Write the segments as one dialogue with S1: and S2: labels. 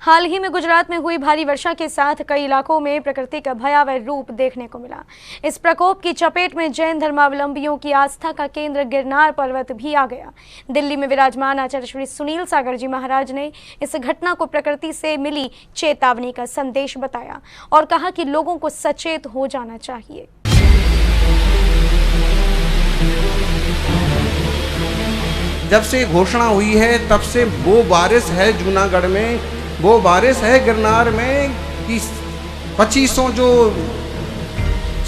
S1: हाल ही में गुजरात में हुई भारी वर्षा के साथ कई इलाकों में प्रकृति का भयावह रूप देखने को मिला। इस प्रकोप की चपेट में जैन धर्मावलंबियों की आस्था का केंद्र गिरनार पर्वत भी आ गया। दिल्ली में विराजमान आचार्य श्री सुनील सागर जी महाराज ने इस घटना को प्रकृति से मिली चेतावनी का संदेश बताया और कहा कि लोगों को सचेत हो जाना चाहिए।
S2: जब से घोषणा हुई है तब से वो बारिश है जूनागढ़ में, वो बारिश है गिरनार में कि 2500 जो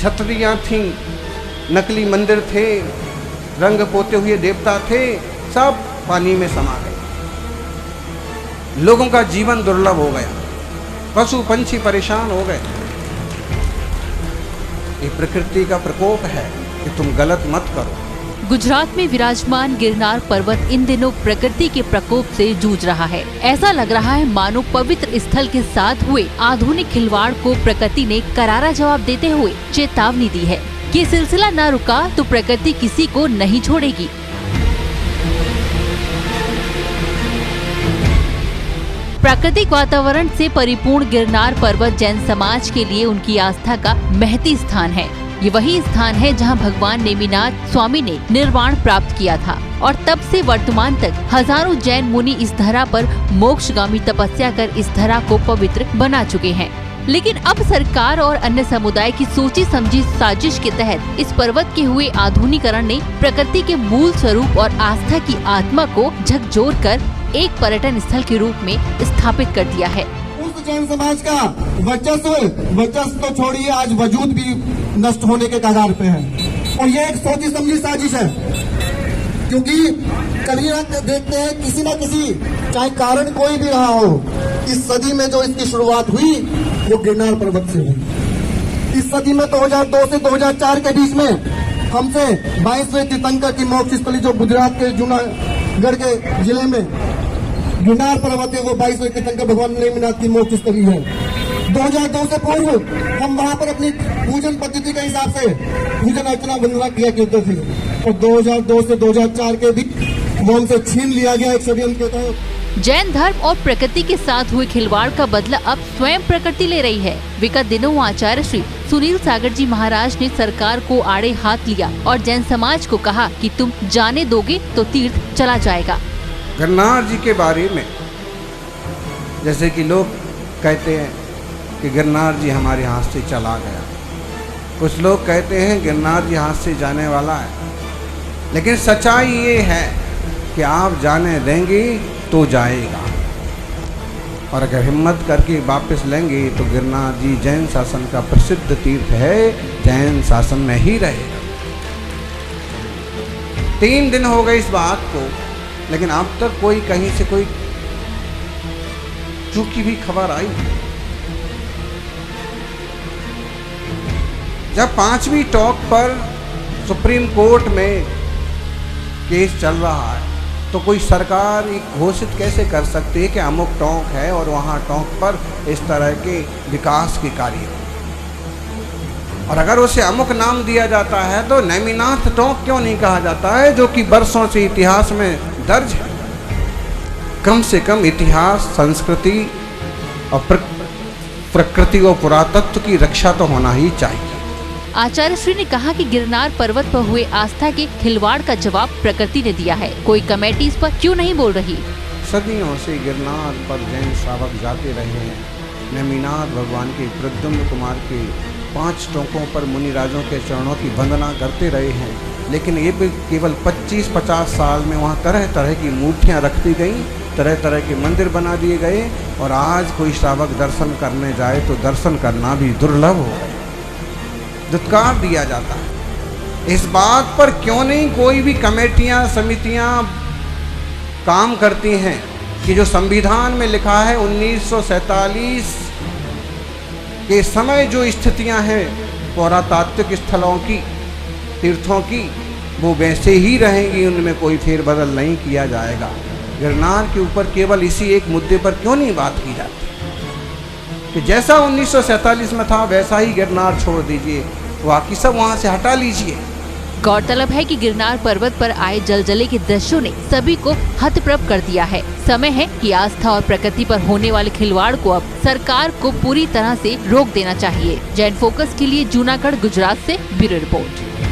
S2: छतरियाँ थीं, नकली मंदिर थे, रंग पोते हुए देवता थे, सब पानी में समा गए। लोगों का जीवन दुर्लभ हो गया, पशु पंछी परेशान हो गए। ये प्रकृति का प्रकोप है कि तुम गलत मत करो।
S3: गुजरात में विराजमान गिरनार पर्वत इन दिनों प्रकृति के प्रकोप से जूझ रहा है। ऐसा लग रहा है मानो पवित्र स्थल के साथ हुए आधुनिक खिलवाड़ को प्रकृति ने करारा जवाब देते हुए चेतावनी दी है। ये सिलसिला न रुका तो प्रकृति किसी को नहीं छोड़ेगी। प्राकृतिक वातावरण से परिपूर्ण गिरनार पर्वत जैन समाज के लिए उनकी आस्था का महती स्थान है। ये वही स्थान है जहां भगवान नेमिनाथ स्वामी ने निर्वाण प्राप्त किया था और तब से वर्तमान तक हजारों जैन मुनि इस धरा पर मोक्षगामी तपस्या कर इस धरा को पवित्र बना चुके हैं। लेकिन अब सरकार और अन्य समुदाय की सोची समझी साजिश के तहत इस पर्वत के हुए आधुनिकीकरण ने प्रकृति के मूल स्वरूप और आस्था की आत्मा को झकझोर कर एक पर्यटन स्थल के रूप में स्थापित कर दिया है।
S4: उस जैन समाज का वर्चस्व तो छोड़िए, आज वजूद भी नष्ट होने के कगार पे है और ये एक सोची समझी साजिश है, क्योंकि कभी ना देखते हैं किसी न किसी, चाहे कारण कोई भी रहा हो, इस सदी में जो इसकी शुरुआत हुई वो गिरनार पर्वत से हुई। इस सदी में 2002 से 2004 के बीच में हमसे 22वें तीर्थंकर की मोक्ष स्थली जो गुजरात के जूनागढ़ के जिले में गिरनार पर्वत है, वो 22वें तीर्थंकर भगवान नेमिनाथ की मोक्ष स्थली है। 2002 से पूर्व हम वहाँ पर अपनी पूजन पद्धति के हिसाब से पूजन अर्चना वंदना किया करते थे और 2002 से 2004 के बीच वो हमसे छीन लिया गया एक षड्यंत्र के तहत।
S3: जैन धर्म और प्रकृति के साथ हुए खिलवाड़ का बदला अब स्वयं प्रकृति ले रही है। विगत दिनों आचार्य श्री सुनील सागर जी महाराज ने सरकार को आड़े हाथ लिया और जैन समाज को कहा कि तुम जाने दोगे तो तीर्थ चला जाएगा।
S2: गिरनार जी के बारे में जैसे कि लोग कहते हैं कि गिरनार जी हमारे हाथ से चला गया, कुछ लोग कहते हैं गिरनार जी हाथ से जाने वाला है, लेकिन सच्चाई ये है कि आप जाने देंगे तो जाएगा और अगर हिम्मत करके वापस लेंगे तो गिरनार जी जैन शासन का प्रसिद्ध तीर्थ है, जैन शासन में ही रहेगा। 3 दिन हो गए इस बात को, लेकिन अब तक कोई कहीं से कोई चूकी भी खबर आई। जब 5वीं टॉक पर सुप्रीम कोर्ट में केस चल रहा है तो कोई सरकार घोषित कैसे कर सकती है कि अमुक टॉक है और वहाँ टॉक पर इस तरह के विकास के कार्य, और अगर उसे अमुक नाम दिया जाता है तो नेमिनाथ टॉक क्यों नहीं कहा जाता है, जो कि बरसों से इतिहास में दर्ज है। कम से कम इतिहास, संस्कृति और प्रकृति और पुरातत्व की रक्षा तो होना ही चाहिए।
S3: आचार्य श्री ने कहा कि गिरनार पर्वत पर हुए आस्था के खिलवाड़ का जवाब प्रकृति ने दिया है, कोई कमेटी इस पर क्यों नहीं बोल रही।
S2: सदियों से गिरनार पर जैन श्रावक जाते रहे हैं। नेमिनाथ भगवान के प्रद्युम्न कुमार के 5 टोकों पर मुनिराजों के चरणों की वंदना करते रहे हैं, लेकिन ये भी केवल 25-50 साल में वहाँ तरह तरह की मूर्तियाँ रख दी गई, तरह तरह के मंदिर बना दिए गए और आज कोई श्रावक दर्शन करने जाए तो दर्शन करना भी दुर्लभ हो गया, दुत्कार दिया जाता है। इस बात पर क्यों नहीं कोई भी कमेटियां, समितियां काम करती हैं कि जो संविधान में लिखा है 1947 के समय जो स्थितियां हैं पुरातात्विक स्थलों की, तीर्थों की, वो वैसे ही रहेंगी, उनमें कोई फेरबदल नहीं किया जाएगा। गिरनार के ऊपर केवल इसी एक मुद्दे पर क्यों नहीं बात की जाती कि जैसा 1947 में था वैसा ही गिरनार छोड़ दीजिए, बाकी सब वहाँ से हटा लीजिए।
S3: गौरतलब है कि गिरनार पर्वत पर आए जलजले के दृश्यों ने सभी को हतप्रभ कर दिया है। समय है कि आस्था और प्रकृति पर होने वाले खिलवाड़ को अब सरकार को पूरी तरह से रोक देना चाहिए। जैन फोकस के लिए जूनागढ़ गुजरात से ब्यूरो रिपोर्ट।